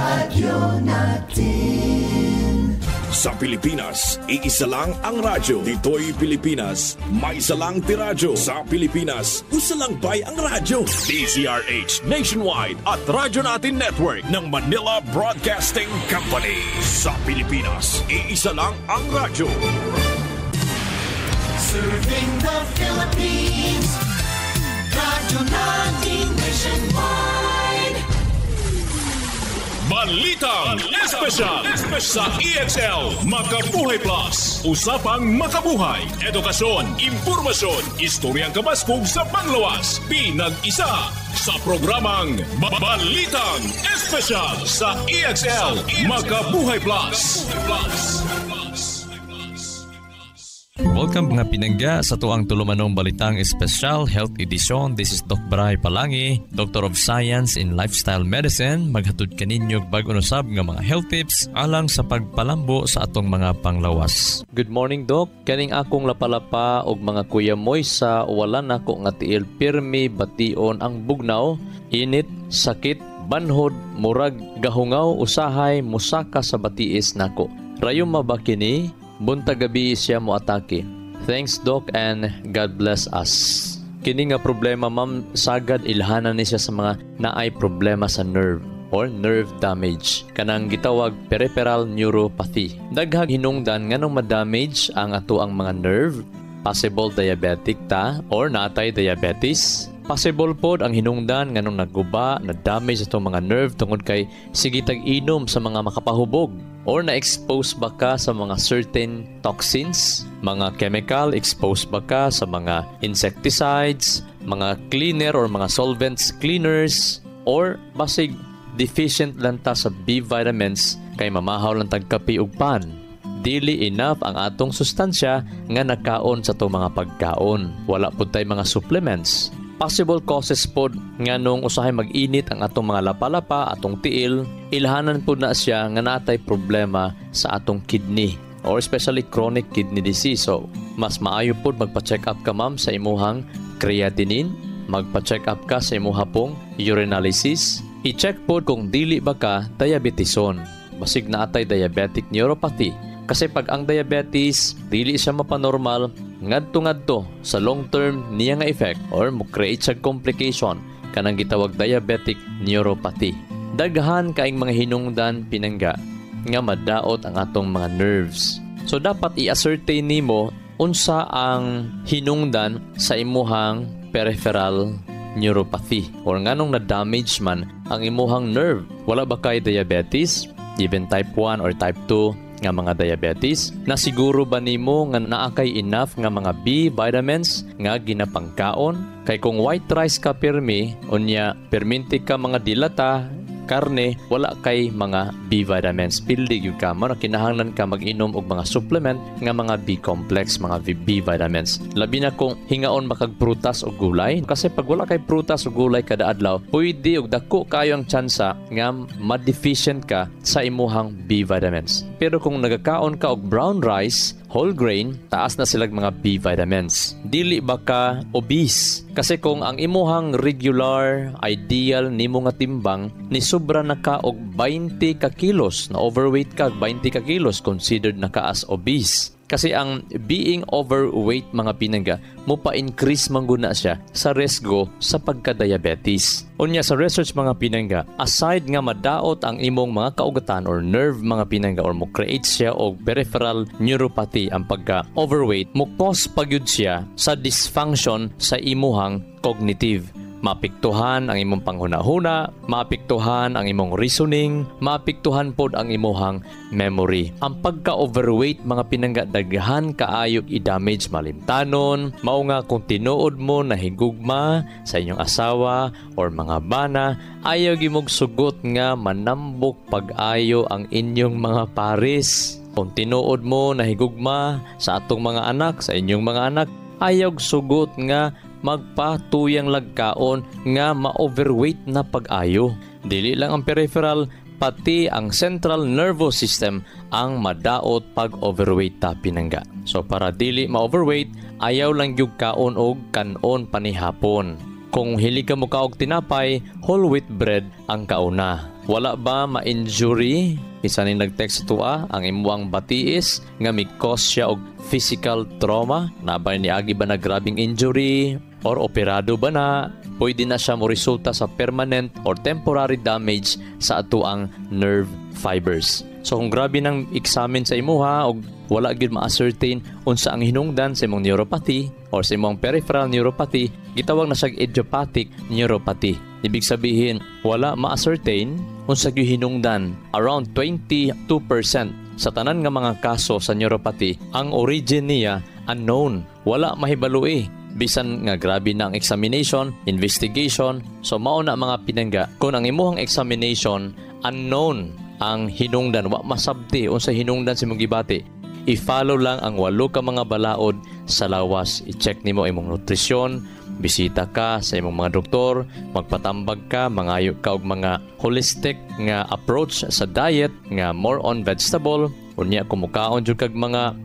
Radyo natin. Sa Pilipinas, iisa lang ang radyo. Dito'y Pilipinas, may isa lang tiradyo. Sa Pilipinas, usa lang bay ang radyo. DZRH Nationwide at Radyo Natin Network ng Manila Broadcasting Company. Sa Pilipinas, iisa lang ang radyo. Serving the Philippines, Radyo Natin Nationwide. Balitang Espesyal sa EXL Makabuhay Plus. Usapang makabuhay, edukasyon, impormasyon, istoryang kabaskog sa panglawas. Pinag-isa sa programang Balitang Espesyal sa EXL Makabuhay Plus. Welcome mga pinangga sa tuang tulumanong Balitang Espesyal Health Edition. This is Doc Bray Palangi, Doctor of Science in Lifestyle Medicine. Maghatod kaninyog bag-on usab nga mga health tips alang sa pagpalambo sa atong mga panglawas. Good morning, Doc. Kaning akong lapalapa og mga kuya moy sa wala nako nga tiil pirmi bation ang bugnaw, init, sakit, banhod, murag gahungaw, usahay, musaka sa batiis nako. Rayo mabakini buntag gabi siya mo atake. Thanks, Doc, and God bless us. Kini nga problema, ma'am, sagad ilhanan ni siya sa mga naay problema sa nerve or nerve damage. Kanang gitawag peripheral neuropathy. Daghang hinungdan nganong ma-damage ang ato ang mga nerve. Possible diabetic ta or natay diabetes. Possible pod ang hinungdan nganong naguba, na-damage atong mga nerve tungod kay sige tag-inom sa mga makapahubog. Or na-expose ba ka sa mga certain toxins, mga chemical, expose ba ka sa mga insecticides, mga cleaner or mga solvents cleaners, or basig deficient lang ta sa B vitamins kay mamahaw lang tagkapi ug pan. Dili enough ang atong sustansya nga nakaon sa itong mga pagkaon. Wala po tayo mga supplements. Possible causes po nga nung usahay mag-init ang atong mga lapalapa, atong tiil, ilhanan po na siya nga natay problema sa atong kidney or especially chronic kidney disease. So, mas maayo po magpa-check up ka, ma'am, sa imuhang creatinine, magpa-check up ka sa imuhang pong urinalysis, i-check po kung dili ba ka diabeteson, basig na atay diabetic neuropathy. Kasi pag ang diabetes, dili siya mapanormal, ngadto-ngadto sa long-term niya nga effect or mo-create siya complication kanang gitawag diabetic neuropathy. Daghan kaing mga hinungdan pinangga nga madaot ang atong mga nerves. So dapat i-ascertain nimo unsa ang hinungdan sa imuhang peripheral neuropathy or nganong na-damage man ang imuhang nerve. Wala ba kay diabetes, even type 1 or type 2 nga mga diabetes? Na siguro ba nimo nga naakay enough nga mga B vitamins nga ginapangkaon? Kay kung white rice ka pirmi, unya perminti ka mga dilata, karne, wala kay mga B vitamins. Pildi gyud ka mo na kinahanglan ka mag-inom og mga supplement nga mga B complex, mga B vitamins. Labi na kung hingaon makag prutas o gulay, kasi pag wala kay prutas o gulay kada adlaw, pwede og dako kayo ang tsansa nga ma-deficient ka sa imuhang B vitamins. Pero kung nagakaon ka og brown rice, whole grain, taas na silang mga B vitamins. Dili ba ka obese? Kasi kung ang imuhang regular, ideal nimo nga timbang ni sobra na ka og 20 ka kilos, na overweight ka 20 ka kilos, considered na ka as obese. Kasi ang being overweight mga pinangga, mo pa-increase mangguna siya sa riesgo sa pagka-diabetes. Unya sa research mga pinangga, aside nga madaot ang imong mga kaugatan or nerve mga pinangga or mo create siya og peripheral neuropathy ang pagka-overweight, mo cause pagyud siya sa dysfunction sa imuhang cognitive. Maapektuhan ang imong panghuna-huna, maapektuhan ang imong reasoning, maapektuhan pod ang imong memory. Ang pagka-overweight mga pinangga, daghan kaayo i-damage malimtanon. Mao nga kung tinuod mo na higugma sa inyong asawa or mga bana, ayaw gimog sugot nga manambok pag-ayo ang inyong mga pares. Kung tinuod mo na higugma sa atong mga anak, sa inyong mga anak, ayaw sugot nga magpatuyang lagkaon nga ma-overweight na pag-ayo. Dili lang ang peripheral, pati ang central nervous system ang madaot pag overweight ta pinangga. So para dili ma-overweight, ayaw lang gyud kaon og kanon panihapon. Kung hili ka mo kaog tinapay, whole wheat bread ang kauna. wala ba ma-injury? Isa ni nag-text tuwa, ang imuang batiis nga may cause siya og physical trauma, nabay ni agi ba na grabing injury or operado ba na? Pwede na siya mo resulta sa permanent or temporary damage sa atuang nerve fibers. So kung grabe ng examine sa imuha o wala gyud ma-ascertain unsa ang hinungdan sa imong neuropathy or sa imong peripheral neuropathy, gitawag na siyang idiopathic neuropathy. Ibig sabihin, wala ma-ascertain unsa gyud hinungdan. Around 22% sa tanan nga mga kaso sa neuropathy, ang origin niya unknown. Wala mahibaloi. Bisan nga grabe na ang examination, investigation. So mao na mga pinangga, kung ang imuhang examination unknown ang hinungdan, wa masabti unsa hinungdan sa imong gibati, i-follow lang ang 8 ka mga balaod sa lawas. I-check nimo imong nutrisyon, bisita ka sa imong mga doktor, magpatambag ka, mangayo ka og mga holistic nga approach sa diet nga more on vegetable. Unya kumukaon jud kag mga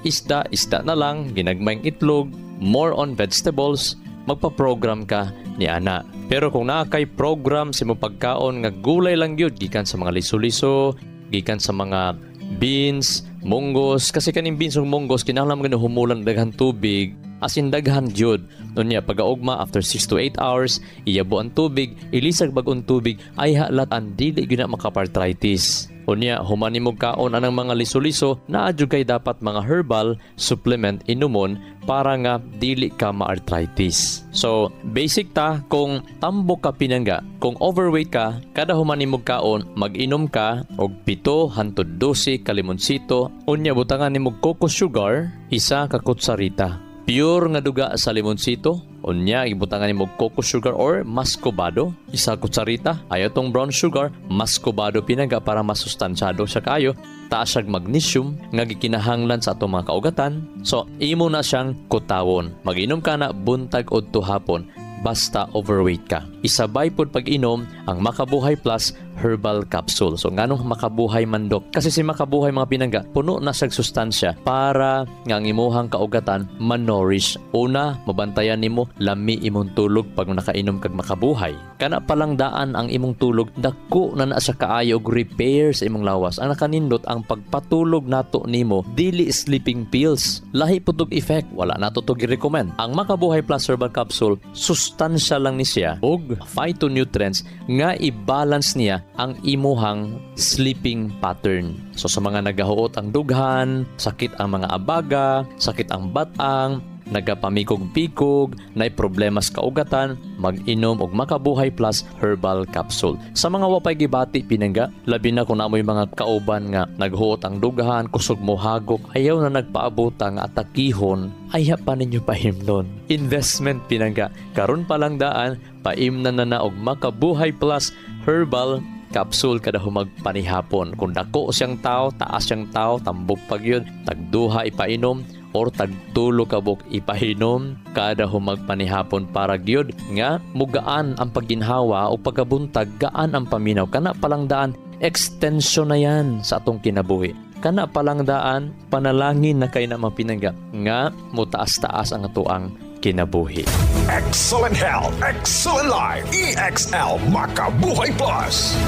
isda na lang, ginagmayng itlog, more on vegetables, magpa-program ka ni ana. Pero kung nakakay program sa imong pagkaon nga gulay lang gyud, gikan sa mga liso-liso, gikan sa mga beans, munggos, kasi kaning beans ug munggos kinahanglan mo humulang daghan tubig, as in daghan gyud. Unya pagaugma after 6 to 8 hours, iyabo ang tubig, ilisag bag-ong tubig, ay halat ang dili gyud na makaparthritis. Unya human nimo kaon anang mga liso-liso, naa jud kay dapat mga herbal supplement inumon para nga dili ka ma-arthritis. So basic ta, kung tambok ka pinangga, kung overweight ka, kada human nimo kaon mag-inom ka og 7 hangtod 12 ka limonsito. Unya butangan nimo cocoa sugar, 1 ka kutsarita. Pure nga duga sa limonsito. Unya ibutangan nimo cocoa sugar or muscovado, 1 kutsarita. Ayaw tong brown sugar, muscovado pinangga para masustansyado siya kayo. Taas siyang magnesium nga gikinahanglan sa atong mga kaugatan. So imo na siyang kutawon. Mag-inom ka na buntag udto hapon basta overweight ka. Isabay pod pag-inom ang Makabuhay Plus Herbal Capsule. So nganong Makabuhay mandok? Kasi si Makabuhay mga pinangga, puno na siyang sustansya para nga ang imuhang kaugatan man-nourish. Una, mabantayan nimo lami imong tulog pag nakainom kag Makabuhay. Kana palang daan ang imong tulog, dako na sa kaayo og repair sa imong lawas. Ang nakanindot ang pagpatulog nato nimo, dili sleeping pills. Lahi putog effect, wala nato to gi-recommend. Ang Makabuhay Plus Herbal Capsule, sustansya lang ni siya og phytonutrients nga i-balance niya ang imuhang sleeping pattern. So sa mga nagahuot ang dughan, sakit ang mga abaga, sakit ang batang, nagapamikog-pikog, nay problema sa kaugatan, mag-inom og Makabuhay Plus Herbal Capsule. Sa mga wapay gibati pinangga, labi na kung namoy mga kauban nga naghuot ang dughan, kusog mo hagok, ayaw na nagpaabot ang atakihon, ay pa ninyo pahimnon. Investment pinangga, karon pa lang daan, paimnan na og Makabuhay Plus Herbal Capsule kada humag panihapon. Kung dako siyang tao, taas siyang tao, tambok pag yun, tagduha ipainom, or tagtulo kabok ipahinom kada humag panihapon para gyud nga mugaan ang pagginhawa o pagkabuntag, gaan ang paminaw. Kana palang daan, extension na yan sa atong kinabuhi. Kana palang daan, panalangin na kay na mapinangga nga mutaas-taas ang atuang kinabuhi. Excellent health, excellent life. EXL Makabuhay Plus.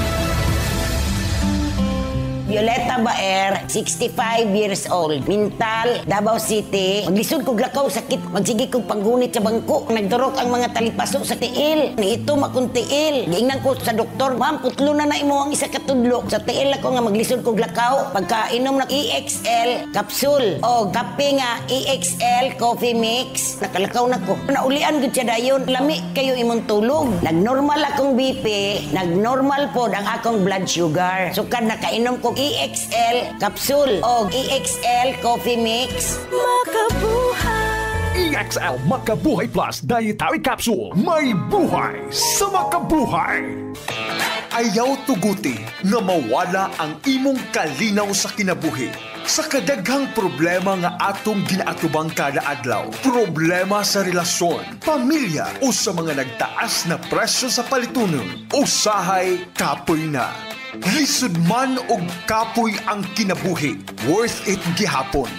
Violeta Baer, 65 years old. Mental, Davao City. Maglisod kog lakaw sakit. Magsige kog panggunit sa bangko. Nagdurok ang mga talipaso sa tiil. Ito makong tiil. Giingnan ko sa doktor, ma'am, putlo na imo ang isa katudlo. Sa tiil ako nga maglisod kog lakaw. Pagkainom ng EXL capsule o kape nga EXL coffee mix. Nakalakaw na ko. Naulian gud siya dayon. Lami kayo imong tulog. Nagnormal akong BP. Nagnormal pod ang akong blood sugar. Sukad nakainom ko EXL capsule o EXL coffee mix. Makabuhay! EXL Makabuhay Plus Dietary Capsule. May buhay sa makabuhay. Ayaw tuguti nga mawala ang imong kalinaw sa kinabuhi. Sa kadaghang problema nga atong ginaatubang kada adlaw. Problema sa relasyon, pamilya o sa mga nagtaas na presyo sa palitunon. Usahay kapoy na. Lisod man og kapoy ang kinabuhi. Worth it gihapon.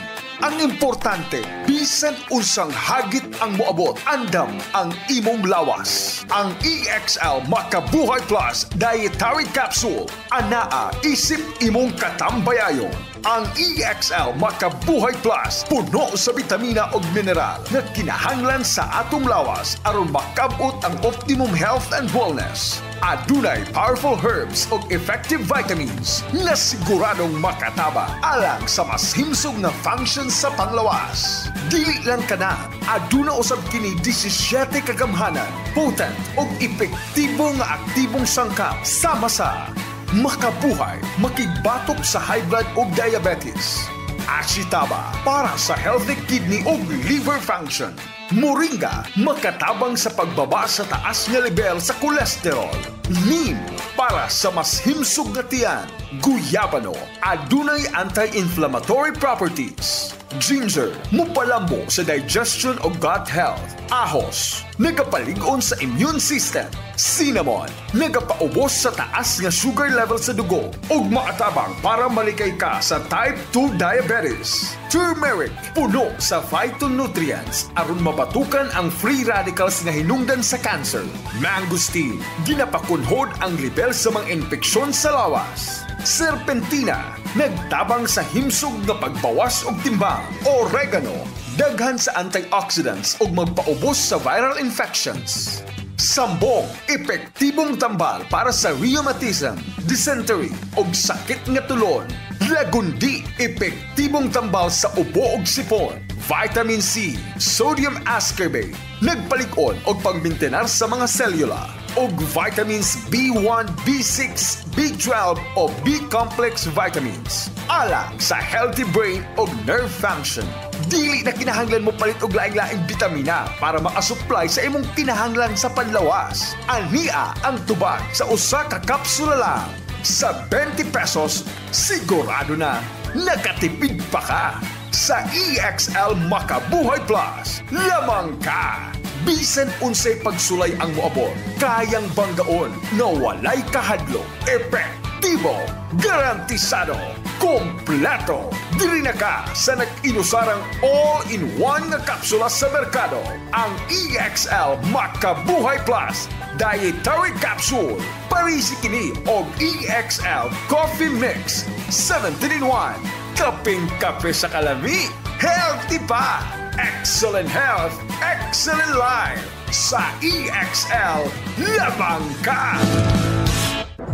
Ang importante, bisan unsang hagit ang moabot, andam ang imong lawas. Ang EXL Makabuhay Plus Dietary Capsule, anaa isip imong katambayayon. Ang EXL Makabuhay Plus puno sa bitamina ug mineral na kinahanglan sa atong lawas aron makabot ang optimum health and wellness. Adunay powerful herbs ug effective vitamins na siguradong makataba alang sa mas himsog na function sa panglawas. Dili lang kana, aduna usab kini 17 kagamhanan, potent ug epektibo nga aktibong sangkap sama sa Makabuhay, makigbatok sa high blood ug diabetes. Ashitaba, para sa healthy kidney ug liver function. Moringa, makatabang sa pagbaba sa taas nga level sa kolesterol. Neem, para sa mas himsog na tiyan. Guyabano, adunay anti-inflammatory properties. Ginger, mupalambo sa digestion o gut health. Ahos, nagapalig-on sa immune system. Cinnamon, nagapaubos sa taas nga sugar level sa dugo. Ug maatabang para malikay ka sa type 2 diabetes. Turmeric, puno sa phytonutrients aron mabatukan ang free radicals nga hinungdan sa cancer. Mangosteen, ginapakunhod ang level sa mga infeksyon sa lawas. Serpentina, nagtabang sa himsog na pagbawas og timbang. Oregano, daghan sa antioxidants ug magpaubos sa viral infections. Sambong, epektibong tambal para sa rheumatism, dysentery ug sakit nga tulon. Lagundi, epektibong tambal sa ubo ug sipon. Vitamin C, sodium ascorbate, nagpalig-on og pagmintenar sa mga selula. Og vitamins B1, B6, B12 o B-complex vitamins. Alang sa healthy brain o nerve function. Dili na kinahanglan mo palit og laing-laing bitamina para makasupply sa imong kinahanglan sa panlawas. Ania ang tubag sa usa ka kapsula lang. Sa 20 pesos, sigurado na nakatipid pa ka. Sa EXL Makabuhay Plus, lamang ka! Bisan unsay pagsulay ang moabot, kayang banggaon na walay kahadlo, epektibo, garantisado, kompleto. Diri na ka sa nag-inusarang all-in-one nga kapsula sa merkado. Ang EXL Makabuhay Plus Dietary Capsule. Parisi kini og EXL Coffee Mix 17-in-1. Kaping-kape sa kalami, healthy pa! Excellent health, excellent life. Sa EXL, labang ka!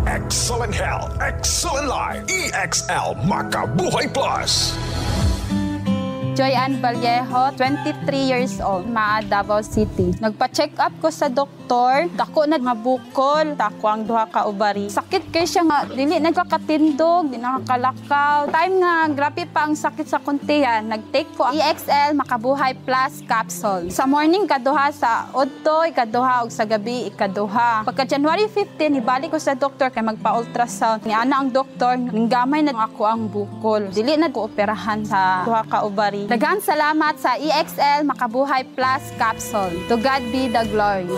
Excellent health, excellent life. EXL Makabuhay Plus. Joy Ann Vallejo, 23 years old, Maa, Davao City. Nagpa-check up ko sa doktor, dako na mabukol, dako ang duha ka ubari. Sakit kay siya nga, dili nagkakatindog, di nakakalakaw. Time nga, grabe pa ang sakit sa kuntihan, nag-take ko ang EXL Makabuhay Plus capsule. Sa morning, kaduha, sa udto, ikaduha, ug sa gabi, ikaduha. Pagka January 15, ibalik ko sa doktor kay magpa-ultrasound. Ni ana ang doktor, ninggamay na ako ang bukol. Dili na ko operahan sa duha ka ubari. Daghang salamat sa EXL Makabuhay Plus capsule. To God be the glory.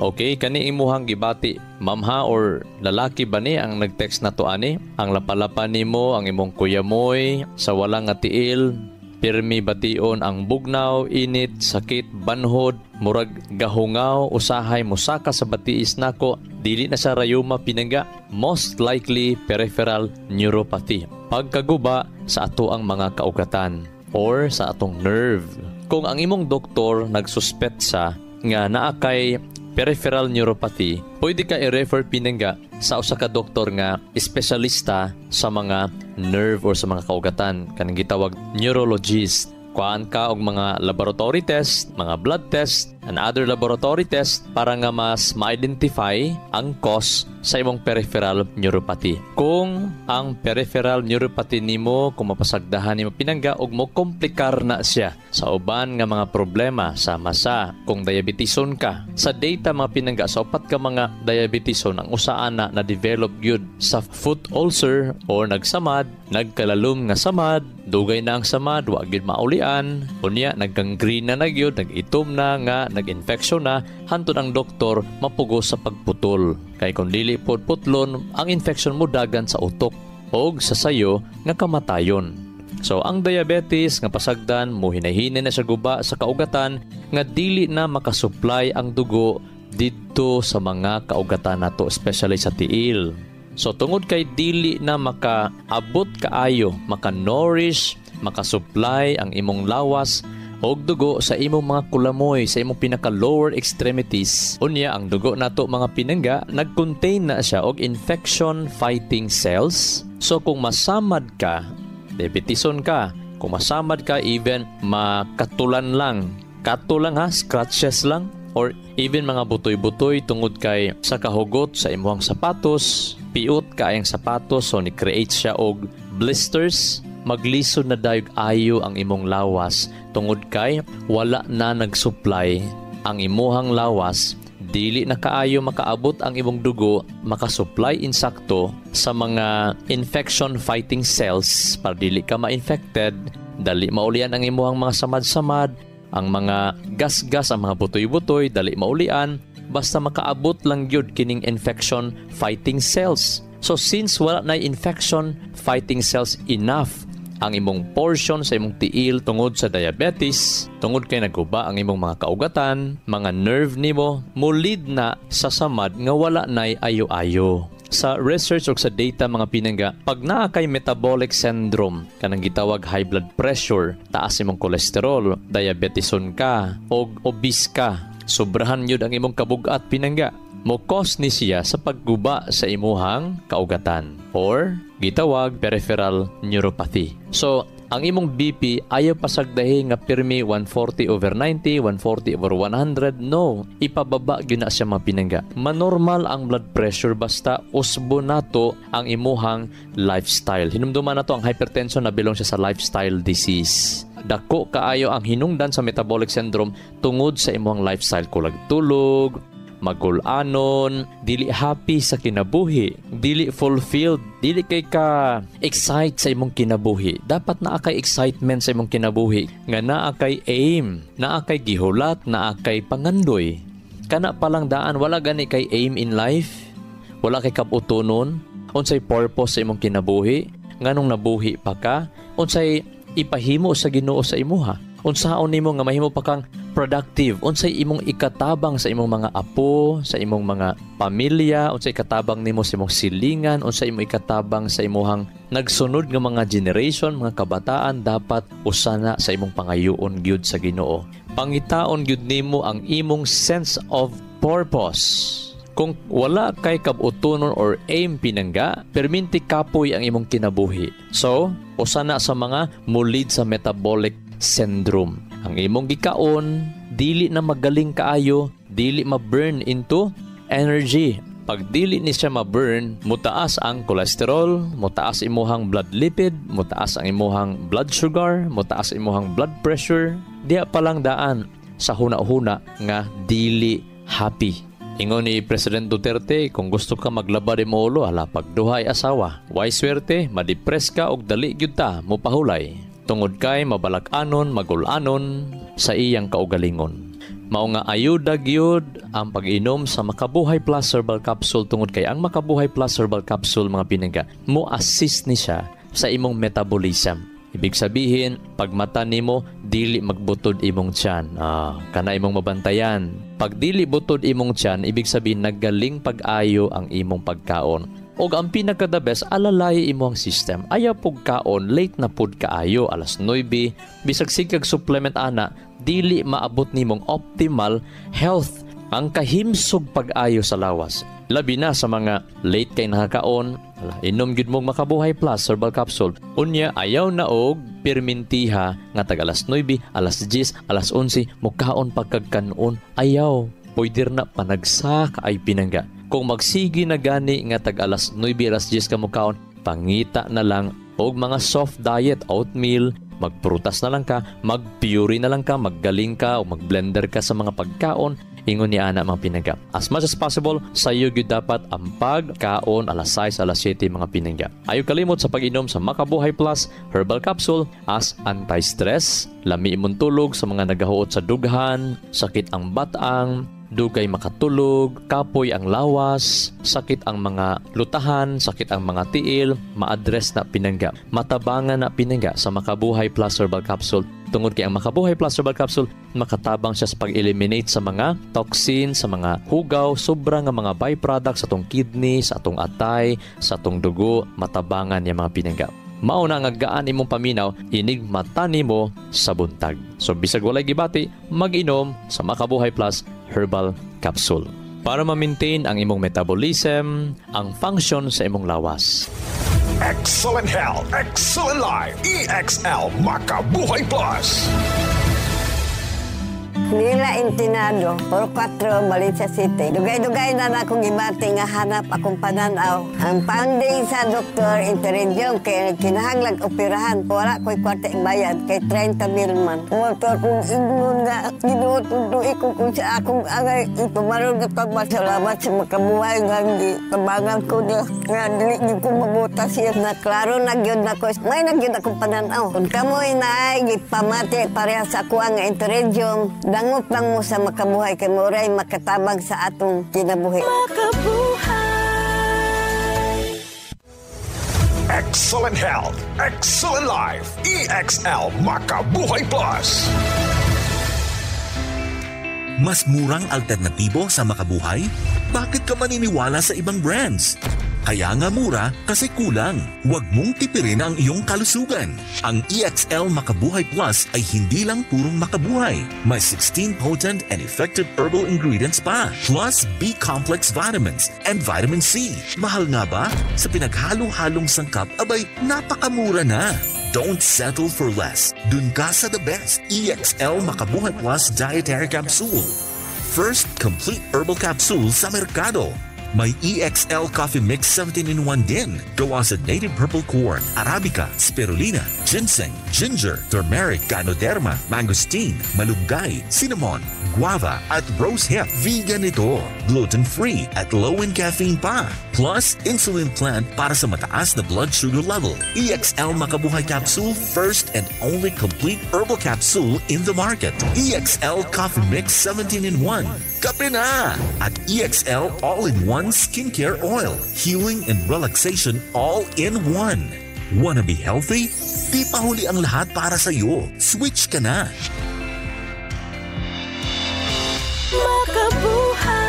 Okay, kani imuhang gibati, mamha or lalaki ba ni ang nag-text na to ani? Ang lapalapa nimo, ang imong kuyamoy, sa walang nga tiil, pirmi bation ang bugnaw, init, sakit, banhod, murag gahungaw, usahay mosaka sa batiis nako, dili na sa rayuma pinangga, most likely peripheral neuropathy. Pagkaguba sa ato ang mga kaugatan or sa atong nerve. Kung ang imong doktor nagsuspetsa nga naa kay peripheral neuropathy, pwede ka i-refer pinangga sa usa ka doktor nga espesyalista sa mga nerve or sa mga kaugatan, kanang gitawag neurologist. Kuhaan ka og mga laboratory test, mga blood test, and other laboratory test para nga mas ma-identify ang cause sa imong peripheral neuropathy. Kung ang peripheral neuropathy nimo, kung mapasagdahan nimo pinangga og mo komplikar na siya sa uban nga mga problema sama sa kung diabetison ka. Sa data mga pinangga sa upat ka mga diabetison, ang usaan na develop gyud sa foot ulcer or nagsamad, nagkalalom nga samad, dugay na ang samad, wa gyud maulian, unya naggangrene na gyud, nagitom na nga, nag-infection na, hantod ang doktor mapugos sa pagputol. Kay kung dili pod putlon, ang infection mo dagan sa utok. og sa sayo nga kamatayon. So ang diabetes nga pasagdan mo hinahinay na siya guba sa kaugatan nga dili na makasupply ang dugo dito sa mga kaugatan nato, especially sa tiil. So tungod kay dili na makaabot kaayo, maka-nourish, makasupply ang imong lawas og dugo sa imong mga kulamoy, sa imong pinaka-lower extremities. Unya ang dugo nato mga pinangga, nag-contain na siya og infection-fighting cells. So kung masamad ka, diabetison ka, kung masamad ka, even makatulan lang, scratches lang, or even mga butoy-butoy tungod kay sa kahugot sa imuhang sapatos, piot ka ang sapatos, so ni-create siya og blisters, maglisod na dayog ayo ang imong lawas tungod kay wala na nag-supply ang imuhang lawas, dili na kaayo makaabot ang imong dugo, makasupply insakto sa mga infection-fighting cells para dili ka ma-infected, dali maulian ang imuhang mga samad-samad, ang mga gas-gas, ang mga butoy-butoy, dali maulian, basta makaabot lang yun kining infection-fighting cells. So since wala na infection-fighting cells enough ang imong portion sa imong tiil tungod sa diabetes, tungod kay naguba ang imong mga kaugatan, mga nerve nimo, mulid na sa samad nga wala na'y ayo-ayo. Sa research o sa data mga pinangga, pag naa kay metabolic syndrome, kanang gitawag high blood pressure, taas imong kolesterol, diabeteson ka, o obese ka, sobrahan yun ang imong kabugat pinangga, mo cause ni siya sa pagguba sa imuhang kaugatan or gitawag peripheral neuropathy. So, ang imong BP ayaw pasagdahi nga pirmi 140/90, 140/100. No, ipababa gyud na siya mga pinangga. Manormal ang blood pressure basta usbo nato ang imuhang lifestyle. Hinumduman nato ang hypertension na belong siya sa lifestyle disease. Dako kaayo ang hinungdan sa metabolic syndrome tungod sa imuhang lifestyle, kulag tulog, magulanon, dili happy sa kinabuhi, dili fulfilled, dili kay ka excite sa imong kinabuhi. Dapat naa kay excitement sa imong kinabuhi, nga naa kay aim, naa kay gihulat, naa kay pangandoy. Kana palang daan, wala gani kay aim in life, wala kay kabutonon, unsay purpose sa imong kinabuhi, nganong nabuhi pa ka, unsay ipahimo sa Ginoo sa imuha, unsaon nimo nga mahimo pa kang productive, unsay imong ikatabang sa imong mga apo, sa imong mga pamilya, unsay ikatabang nimo sa imong silingan, unsay imong ikatabang sa imong nagsunod nga mga generation, mga kabataan, dapat usana sa imong pangayoon gyud sa Ginoo. Pangitaon gyud nimo ang imong sense of purpose. Kung wala kay kabutonon or aim pinangga, perminti kapoy ang imong kinabuhi. So, usana sa mga mulid sa metabolic syndrome. Ang imong gikaon, dili na magaling kaayo, dili ma-burn into energy. Pag dili ni siya ma-burn, mutaas ang cholesterol, mutaas imuhang blood lipid, mutaas ang imuhang blood sugar, mutaas imuhang blood pressure. Diya palang daan sa huna-huna nga dili happy. Ingon ni President Duterte, kung gusto ka maglaba di mo ulo, hala pagduhay asawa. Way swerte, madepress ka og dali gyud ta mo pahulay. Tungod kay mabalak-anon, magulanon sa iyang kaugalingon. Mao nga ayuda gyud ang pag-inom sa Makabuhay Plus Herbal Capsule tungod kay ang Makabuhay Plus Herbal Capsule mga pinangga mo assist ni siya sa imong metabolism. Ibig sabihin, pag mata nimo dili magbutod imong tiyan. Kana imong mabantayan. Pag dili butod imong tiyan, ibig sabihin naggaling pag-ayo ang imong pagkaon. Og ang pinaka-the best, alalay imong system. Ayaw pug kaon, late na pud kaayo, alas 9, bisag sikag supplement ana, dili maabot nimong optimal health. Ang kahimsog pag-ayo sa lawas. Labi na sa mga late kay nakakaon, inom gyud mong Makabuhay Plus Herbal Capsule. Unya, ayaw na og pirmintiha nga tag alas 9, alas 10, alas 11, mukaon pagkagkanon. Ayaw, pwede na panagsa ay pinangga. Kung magsigi na gani nga tag alas 9, alas 10 ka mukaon, pangita na lang og mga soft diet, oatmeal, magprutas na lang ka, magpuree na lang ka, maggaling ka o magblender ka sa mga pagkaon. Ingon ni ana mga pinangga. As much as possible, sayo gyud dapat ang pagkaon alas 6, alas 7 mga pinangga. Ayaw kalimot sa pag-inom sa Makabuhay Plus Herbal Capsule as anti-stress, lami imong tulog sa mga nagahuot sa dughan, sakit ang batang, dugay makatulog, kapoy ang lawas, sakit ang mga lutahan, sakit ang mga tiil, ma-address na pinangga. Matabangan na pinangga sa Makabuhay Plus Herbal Capsule. Tungod kay ang Makabuhay Plus Herbal Capsule, makatabang siya sa pag-eliminate sa mga toxin, sa mga hugaw, sobra nga mga byproducts sa atong kidney, sa atong atay, sa atong dugo, matabangan yung mga pinangga. Mauna nga gaan imong paminaw, inig mata nimo sa buntag. So bisag walay gibati, mag-inom sa Makabuhay Plus Herbal Capsule para ma-maintain ang imong metabolism, ang function sa imong lawas. Excellent health, excellent life. EXL Makabuhay Plus. Nila Intinado, 44, Valencia City. Dugay-dugay na akong gibati nga hanap akong pananaw. Ang funding sa Dr. Interregion kay kinahanglag operahan. Wala ko'y kwarte bayad kay 30,000 man. Motor kong ignon nga ginutuloy ko kung sa akong angay ipamarong at pagmasalamat sa Makabuhay nga kabangan ko niya. Nga dili ko mabuta siya na klaro nagyod na ko. May nagyod akong pananaw. Kung kamoy na ay gipamati pareha sa ako ang Interregion, dangot lang mo sa Makabuhay kay Moray makatabang sa atong kinabuhi. Makabuhay. Excellent health, excellent life. EXL Makabuhay Plus. Mas murang alternatibo sa Makabuhay? Bakit ka maniniwala sa ibang brands? Kaya nga mura kasi kulang. Huwag mong tipirin ang iyong kalusugan. Ang EXL Makabuhay Plus ay hindi lang purong makabuhay. May 16 potent and effective herbal ingredients pa. Plus B-complex vitamins and vitamin C. Mahal nga ba? Sa pinaghalo-halong sangkap, abay, napakamura na. Don't settle for less. Dun ka sa the best. EXL Makabuhay Plus Dietary Capsule. First complete herbal capsule sa merkado. May EXL Coffee Mix 17-in-1 din. Gawa sa native purple corn, arabica, spirulina, ginseng, ginger, turmeric, ganoderma, mangosteen, malunggay, cinnamon, guava, at rose hip. Vegan ito. Gluten-free at low in caffeine pa. Plus, insulin plant para sa mataas na blood sugar level. EXL Makabuhay Capsule, first and only complete herbal capsule in the market. EXL Coffee Mix 17-in-1. Kape na! At EXL All-in-One Skincare Oil. Healing and relaxation all in one. Wanna be healthy? Di pa huli ang lahat para sa'yo. Switch ka na! Makabuhay.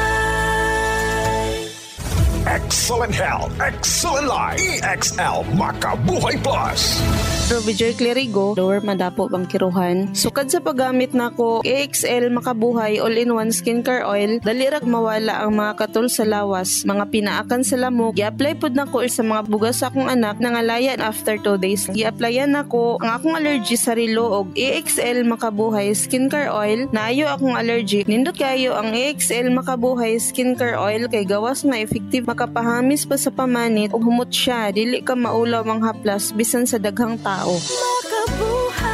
Excellent health, excellent life. EXL Makabuhay Plus. Robijoy Clerigo, Lower Madapo, Bangkiruhan. Sukad sa paggamit nako EXL Makabuhay All-in-One Skincare Oil, dalirak mawala ang mga katul sa lawas, mga pinaakan sa lamok. I-apply pod nako sa mga bugas sa akong anak nangalayan after 2 days. I-applyan nako ang akong allergy sa rilo og EXL Makabuhay Skincare Oil. Naayo akong allergy. Nindot kayo ang EXL Makabuhay Skincare Oil kay gawas na effective makapahamis pa sa pamanit ug humot siya dili ka maulaw ang haplas bisan sa daghang tao. Makabuhay.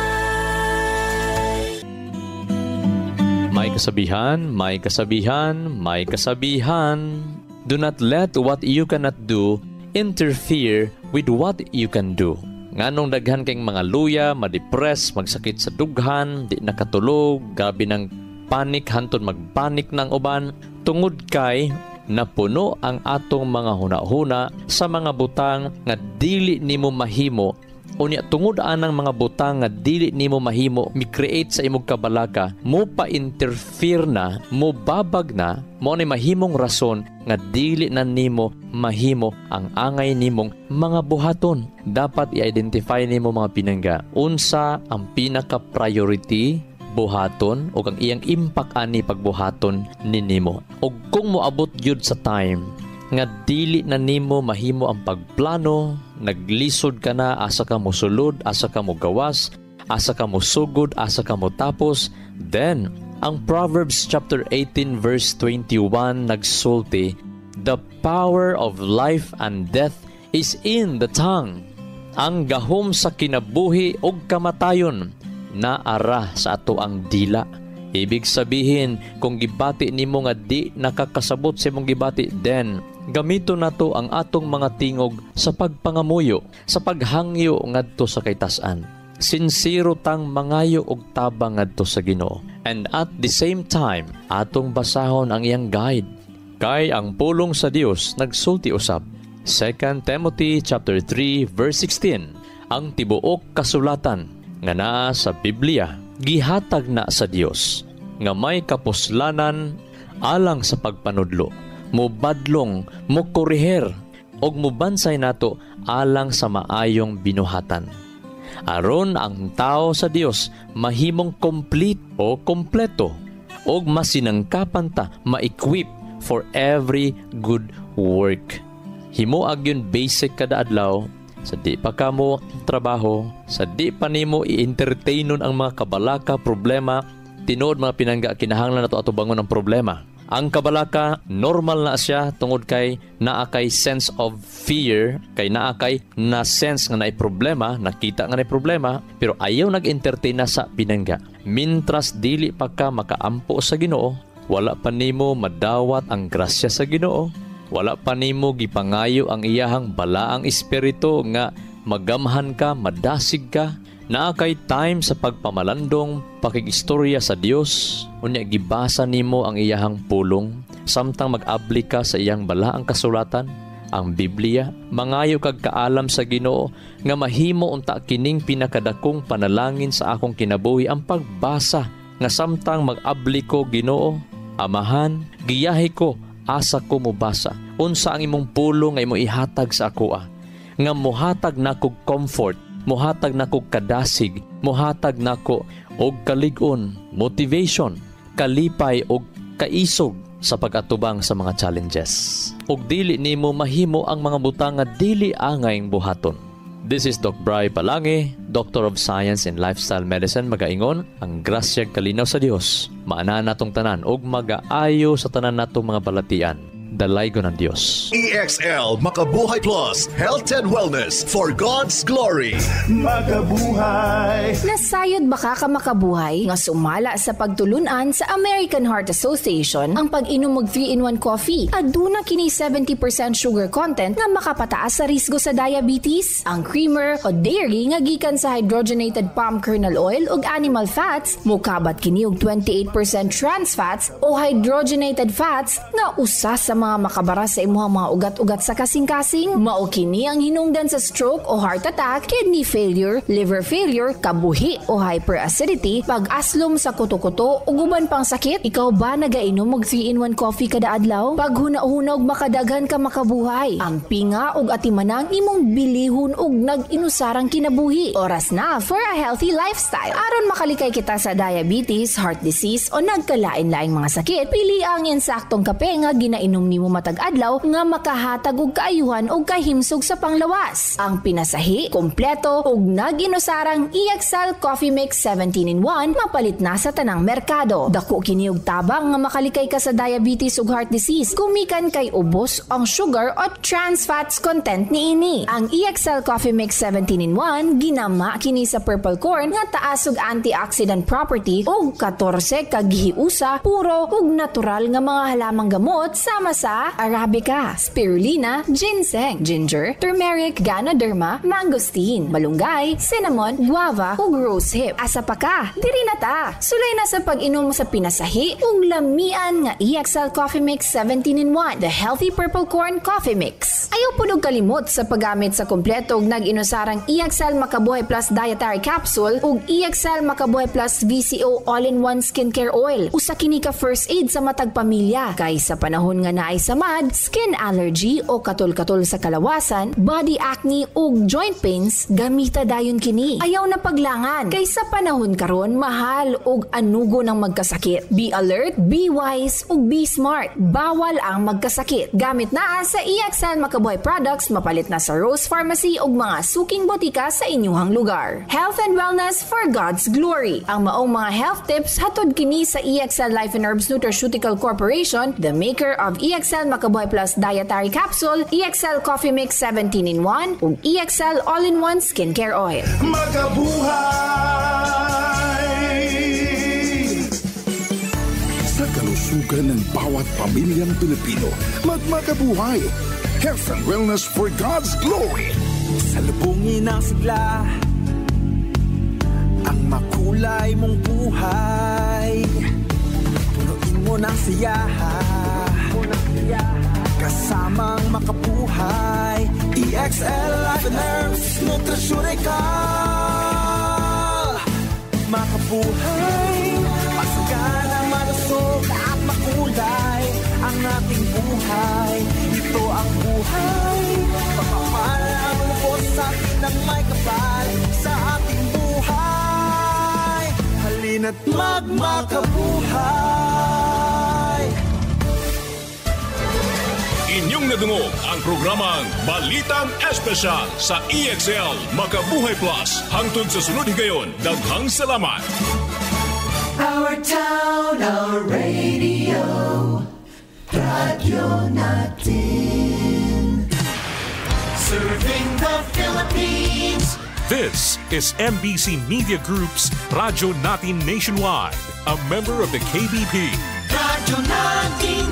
May kasabihan, may kasabihan, may kasabihan. Do not let what you cannot do interfere with what you can do. Nganong daghan kayong mga luya, ma-depress, magsakit sa dughan, di nakatulog, gabi ng panik, hantod magpanik ng uban, tungod kay napuno ang atong mga huna-huna sa mga butang nga dili nimo mahimo. Unya tungod anang mga butang nga dili nimo mahimo mi-create sa imong kabalaka, mo pa-interfere na, mo babag na, mo ni mahimong rason nga dili na nimo mahimo ang angay nimong mga buhaton. Dapat i-identify nimo mga pinangga unsa ang pinaka-priority buhaton o ang iyang impact ani pagbuhaton ni nimo. Og kung moabot gyud sa time nga dili na nimo mahimo ang pagplano, naglisod ka na, asa ka mo sulod, asa ka mo gawas, asa ka mo sugod, asa ka mo tapos, then ang Proverbs chapter 18 verse 21 nagsulti, the power of life and death is in the tongue. Ang gahom sa kinabuhi og kamatayon naara sa ato ang dila. Ibig sabihin, kung gibati nimo nga di nakakasabot sa imong gibati, then gamito nato ang atong mga tingog sa pagpangamuyo, sa paghangyo ngadto sa kaytas-an. sinsiro tang mangayo og tabang ngadto sa Ginoo. And at the same time, atong basahon ang iyang guide. Kay ang pulong sa Dios nagsulti usab. 2 Timothy chapter 3 verse 16. Ang tibuok kasulatan nga naa sa Biblia gihatag na sa Dios nga may kapuslanan alang sa pagpanudlo, mubadlong, mukuriher og mubansay nato alang sa maayong binuhatan. Aron ang tao sa Dios mahimong complete o kompleto og masinangkapan ta ma-equip for every good work. Himuag yun basic kada adlaw, sa di pa kamo trabaho, sa di pa nimo i-entertainon ang mga kabalaka, problema, tinuod mga pinangga kinahanglan nato ato bangon ang problema. Ang kabalaka, normal na siya tungod kay naa kay sense of fear, kay naa kay na sense nga naay problema, nakita nga naay problema, pero ayaw nag-entertain na sa pinangga. Mintras dili pa ka makaampo sa Ginoo, wala pa nimo madawat ang grasya sa Ginoo, wala pa nimo gipangayo ang iyahang balaang espiritu nga magamhan ka, madasig ka, naa kay time sa pagpamalandong pakigistorya sa Dios, unya gibasa nimo ang iyahang pulong, samtang mag-abli ka sa iyang balaang kasulatan, ang Biblia, mangayo kag kaalam sa Ginoo nga mahimo unta kining pinakadakong panalangin sa akong kinabuhi ang pagbasa nga samtang mag-abli ko Ginoo, Amahan, giyahi ko, asa ko mubasa. Unsa ang imong pulong nga imo ihatag sa akoa, nga muhatag nako comfort, muhatag nako kadasig, muhatag nako og kalig-on, motivation, kalipay og kaisog sa pag-atubang sa mga challenges. Og dili nimo mahimo ang mga butang nga dili angayng buhaton. This is Doc Bry Palangi, Doctor of Science in Lifestyle Medicine. Magaingon, ang grasya kalinaw sa Dios, maana natong tanan og magaayo sa tanan natong mga balatian. Dalay ko ng Diyos. EXL Makabuhay Plus, Health and Wellness for God's Glory. Makabuhay. Nasayod baka ka makabuhay nga sumala sa pagtulunan sa American Heart Association ang pag-inom og 3-in-1 coffee. Aduna kini 70% sugar content nga makapataas sa risgo sa diabetes. Ang creamer o dairy nga gikan sa hydrogenated palm kernel oil ug animal fats, mukabat kini og 28% trans fats o hydrogenated fats nga usa sa mga makabara sa imuhang mga ugat-ugat sa kasing-kasing. Mao kini ang hinungdan sa stroke o heart attack, kidney failure, liver failure, kabuhi o hyperacidity, pag-aslom sa kuto-kuto ug uban pang sakit. Ikaw ba nagainom og 3-in-1 coffee kada adlaw? Pag huna-huna og makadaghan ka makabuhay. Ang pinga ug atimanang imong bilihon ug nag-inusarang kinabuhi. Oras na for a healthy lifestyle. Aron makalikay kita sa diabetes, heart disease o nagkalain-laing mga sakit, pili ang insaktong kape nga ginainom nimo matag adlaw nga makahatag og kaayuhan og kahimsog sa panglawas. Ang pinasahi, kompleto ug nag-inusarang EXL Coffee Mix 17-in-1 mapalit na sa tanang merkado. Dako kini og tabang nga makalikay ka sa diabetes ug heart disease. Gumikan kay ubos ang sugar o trans fats content niini. Ang EXL Coffee Mix 17-in-1 ginama kini sa purple corn nga taas og antioxidant property ug 14 ka gihiusa puro ug natural nga mga halamang gamot sama sa Arabica, Spirulina, Ginseng, Ginger, Turmeric, Ganoderma, Mangosteen, Malunggay, Cinnamon, Guava, ug Rosehip. Asa pa ka? Diri na ta! Sulay na sa pag-inom sa pinasahi ug lamian nga EXL Coffee Mix 17-in-1, the Healthy Purple Corn Coffee Mix. Ayaw po kalimot sa paggamit sa kompleto ug nag-inusarang EXL Makabuhay Plus Dietary Capsule ug EXL Makabuhay Plus VCO All-in-One Skincare Oil. Usa kini ka first aid sa matag pamilya kay sa panahon nga naay samad, skin allergy o katol-katol sa kalawasan, body acne ug joint pains, gamita dayon kini. Ayaw na paglangan kay sa panahon karon mahal ug anugo ng magkasakit. Be alert, be wise ug be smart. Bawal ang magkasakit. Gamit na sa EXL Makabuhay products, mapalit na sa Rose Pharmacy ug mga suking botika sa inyuhang lugar. Health and wellness for God's glory. Ang maong mga health tips hatod kini sa EXL Life and Herbs Nutraceutical Corporation, the maker of EXL Makabuhay Plus Dietary Capsule, EXL Coffee Mix 17-in-1 ug EXL All-in-One Skincare Oil. Makabuhay! Sa kalusugan ng bawat pamilyang Pilipino, magmakabuhay! Health and wellness for God's glory! Salubungin ang sigla, kulay mong buhay. Punuin mo ng siyaha, kasamang makabuhay. EXL Life and Herbs Nutraceutical. Makabuhay, masagana, malusog at makulay ang ating buhay. Ito ang buhay, pagmamahal ang lubos sa atin ng may kapal sa ating buhay. Halina't magmakabuhay. Inyong nadungog ang programang Balitang Espesyal sa EXL Makabuhay Plus. Hangtod sa sunod higayon, daghang salamat. Our town, our radio, Radyo Natin. Serving the Philippines. This is MBC Media Group's Radyo Natin Nationwide, a member of the KBP. Radyo Natin.